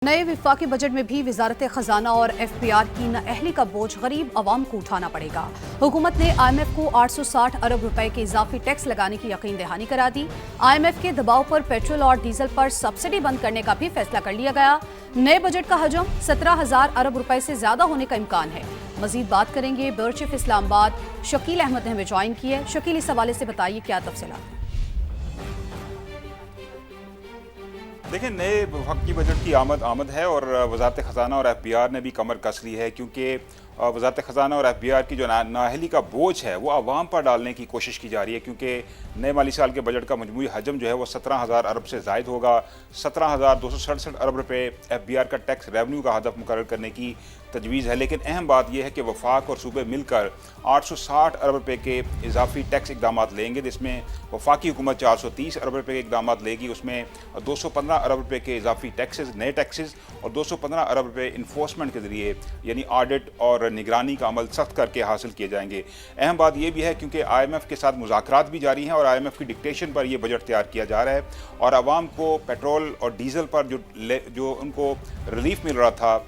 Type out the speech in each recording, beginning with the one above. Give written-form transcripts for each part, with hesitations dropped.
नए विफाकी बजट में भी वजारत खजाना और FPR की नाअहली का बोझ गरीब अवाम को उठाना पड़ेगा। हुकूमत ने IMF को 860 अरब रुपए के इजाफी टैक्स लगाने की यकीन दहानी करा दी। IMF के दबाव पर पेट्रोल और डीजल पर सब्सिडी बंद करने का भी फैसला कर लिया गया। नए बजट का हजम 17,000 अरब रुपए से ज्यादा होने का इम्कान है। मजीद बात करेंगे ब्यूरो चीफ इस्लामाबाद शकील अहमद ने हमें ज्वाइन की है। शकील, इस हवाले से बताइए क्या तफसीलात। देखिए, नए वफाकी बजट की आमद है और वजारत ख़जाना और FPR ने भी कमर कस ली है, क्योंकि वजारत ख़जाना और FPR की जो नाअहली का बोझ है वो आवाम पर डालने की कोशिश की जा रही है, क्योंकि नए माली साल के बजट का मजमूई हजम जो है वो 17,000 अरब से ज़ायद होगा। 17,267 अरब रुपये FPR का टैक्स रेवन्यू का हदफ मुकर्रर करने की तजवीज़ है। लेकिन अहम बात यह है कि वफाक और सूबे मिलकर 860 अरब रुपये के इजाफी टैक्स इकदाम लेंगे, जिसमें वफाकी हुकूमत 430 अरब रुपये के इकदाम लेगी। उसमें 215 अरब रुपये के इजाफी टैक्सेस, नए टैक्सेस और 215 अरब रुपये इन्फोर्समेंट के जरिए यानी ऑडिट और निगरानी का अमल सख्त करके हासिल किए जाएंगे। अहम बात यह भी है क्योंकि IMF के साथ मुज़ाकरात भी जारी हैं और IMF की डिक्टेशन पर यह बजट तैयार किया जा रहा है और आवाम को पेट्रोल और डीजल पर जो उनको रिलीफ मिल रहा था,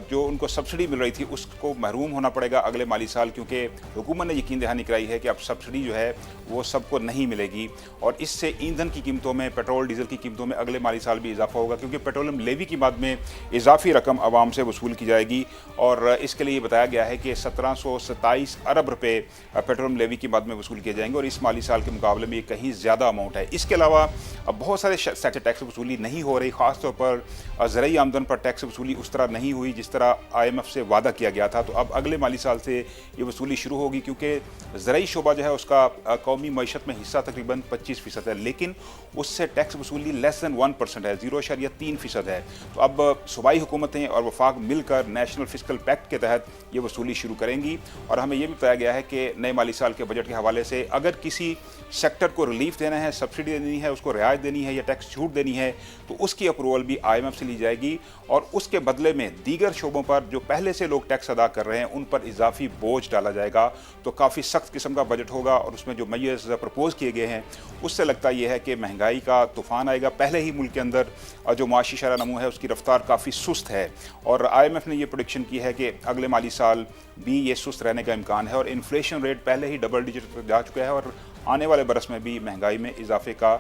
जो उनको सब्सिडी मिल रही थी, उसको महरूम होना पड़ेगा अगले माली साल, क्योंकि हुकूमत ने यकीन दहानी कराई है कि अब सब्सिडी जो है वो सबको नहीं मिलेगी और इससे ईंधन की कीमतों में, पेट्रोल डीजल की कीमतों में अगले माली साल भी इजाफा होगा, क्योंकि पेट्रोलियम लेवी की मद में इजाफी रकम आवाम से वसूल की जाएगी और इसके लिए बताया गया है कि 1727 अरब रुपये पेट्रोलियम लेवी की मद में वसूल किए जाएंगे और इस माली साल के मुकाबले में ये कहीं ज़्यादा अमाउंट है। इसके अलावा अब बहुत सारे सेक्टर टैक्स वसूली नहीं हो रही, ख़ासतौर पर ज़रई आमदन पर टैक्स वसूली उस तरह नहीं हुई जिस तरह IMF से वादा किया गया था। तो अब अगले माली साल से ये वसूली शुरू होगी, क्योंकि ज़रई शोबा जो है उसका कौमी मईशत में हिस्सा तकरीबन 25% है, लेकिन उससे टैक्स वसूली लेस दैन 1% है, 0.3% है। तो अब सूबाई हुकूमतें और वफाक मिलकर नेशनल फिस्कल पैक्ट के तहत ये वसूली शुरू करेंगी और हमें यह भी बताया गया है कि नए माली साल के बजट के हवाले से अगर किसी सेक्टर को रिलीफ देना है, सब्सिडी देनी है, उसको रियायत देनी है या टैक्स छूट देनी है, तो उसकी अप्रूवल भी IMF से ली जाएगी और उसके बदले में दीगर शोबों पर जो पहले से लोग टैक्स अदा कर रहे हैं उन पर इजाफी बोझ डाला जाएगा। तो काफ़ी सख्त किस्म का बजट होगा और उसमें जो मेजर्स प्रपोज किए गए हैं उससे लगता यह है कि महंगाई का तूफान आएगा। पहले ही मुल्क के अंदर जो माशी शरह नमू है उसकी रफ्तार काफ़ी सुस्त है और IMF ने यह प्रेडिक्शन की है कि अगले माली साल भी ये सुस्त रहने का इम्कान है और इन्फ्लेशन रेट पहले ही डबल डिजिट तक जा चुका है और आने वाले बरस में भी महंगाई में इजाफे का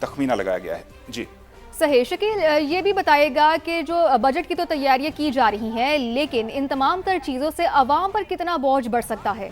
तखमीना लगाया गया है। जी सही। शकील, ये भी बताएगा कि जो बजट की तो तैयारियां की जा रही हैं, लेकिन इन तमाम तर चीज़ों से आवाम पर कितना बोझ बढ़ सकता है?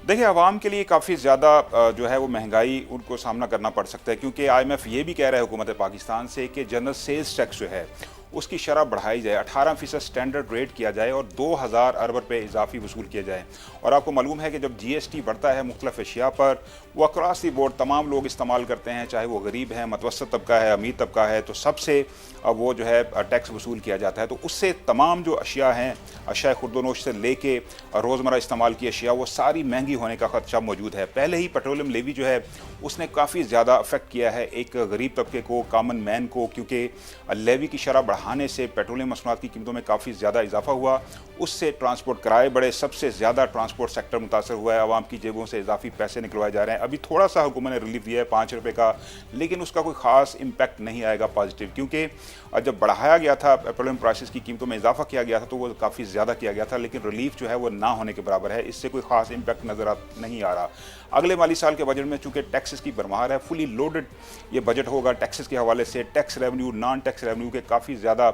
देखिए, आवाम के लिए काफ़ी ज़्यादा जो है वो महंगाई उनको सामना करना पड़ सकता है, क्योंकि IMF ये भी कह रहा है हुकूमत पाकिस्तान से कि जनरल सेल्स टैक्स जो है उसकी शरह बढ़ाई जाए, 18% स्टैंडर्ड रेट किया जाए और 2,000 अरब रुपये इजाफी वसूल किए जाए। और आपको मालूम है कि जब GST बढ़ता है मुख्तलिफ अशिया पर, वो अक्रॉस दी बोर्ड तमाम लोग इस्तेमाल करते हैं, चाहे वो गरीब हैं, मतवसत तबका है, अमीर तबका है, तो सबसे वो जो है टैक्स वसूल किया जाता है। तो उससे तमाम जो अशिया हैं, अशिया खुर्दोनोश से लेके रोज़मर्रा इस्तेमाल की अशिया, वो सारी महंगी होने का खदशा मौजूद है। पहले ही पेट्रोलियम लेवी जो है उसने काफ़ी ज़्यादा अफेक्ट किया है एक गरीब तबके को, कॉमन मैन को, क्योंकि लेवी की शरह बढ़ाने से पेट्रोलियम मसनूआत की कीमतों में काफ़ी ज़्यादा इजाफा हुआ, उससे ट्रांसपोर्ट किराए बढ़े, सबसे ज़्यादा ट्रांसपोर्ट सेक्टर मुतासर हुआ है, आवाम की जेबों से इजाफी पैसे निकलवाए जा रहे हैं। अभी थोड़ा सा हुकूमत ने रिलीफ दिया है 5 रुपये का, लेकिन उसका कोई ख़ास इम्पैक्ट नहीं आएगा पॉजिटिव, क्योंकि जब बढ़ाया गया था पेट्रोलियम प्राइसेस की कीमतों में इजाफा किया गया था तो वो काफ़ी ज़्यादा किया गया था, लेकिन रिलीफ जो है वो ना होने के बराबर है। इससे कोई ख़ास इम्पैक्ट नज़र नहीं आ रहा। अगले माली साल के बजट में चूँकि टैक्सेस की भरमार है, फुली लोडेड ये बजट होगा। टैक्सेस के हवाले से tax revenue, non tax revenue के काफ़ी ज़्यादा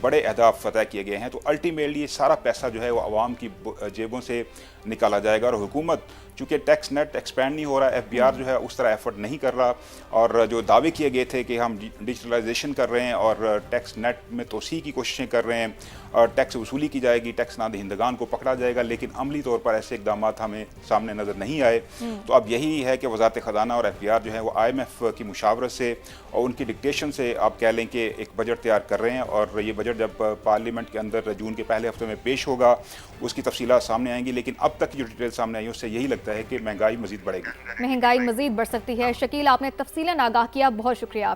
बड़े अहदाफ तय किए गए हैं। तो अल्टीमेटली ये सारा पैसा जो है वो आवाम की जेबों से निकाला जाएगा और हुकूमत चूँकि टैक्स नेट एक्सपेंड नहीं हो रहा, FPR जो है उस तरह एफर्ट नहीं कर रहा और जो दावे किए गए थे कि हम डिजिटलाइजेशन कर रहे हैं और टैक्स नेट में तोसी की कोशिशें कर रहे हैं और टैक्स वसूली की जाएगी, टैक्स ना दहिंदगान को पकड़ा जाएगा, लेकिन अमली तौर पर ऐसे इकदाम हमें सामने नज़र नहीं आए। तो अब यही है कि वज़ारत ख़जाना और FPR जो है वो IMF की मुशावरत से और उनकी डिक्टेशन से आप कह लें कि एक बजट तैयार कर रहे हैं और ये बजट जब पार्लियामेंट के अंदर जून के पहले हफ्ते में पेश होगा उसकी तफसीलात सामने आएंगी। लेकिन अब तक की जो डिटेल सामने आई है उससे यही लगता है कि महंगाई मज़ीद बढ़ेगी, महंगाई मज़ीद बढ़ सकती है। शकील, आपने तफसीलन आगाह किया, बहुत शुक्रिया।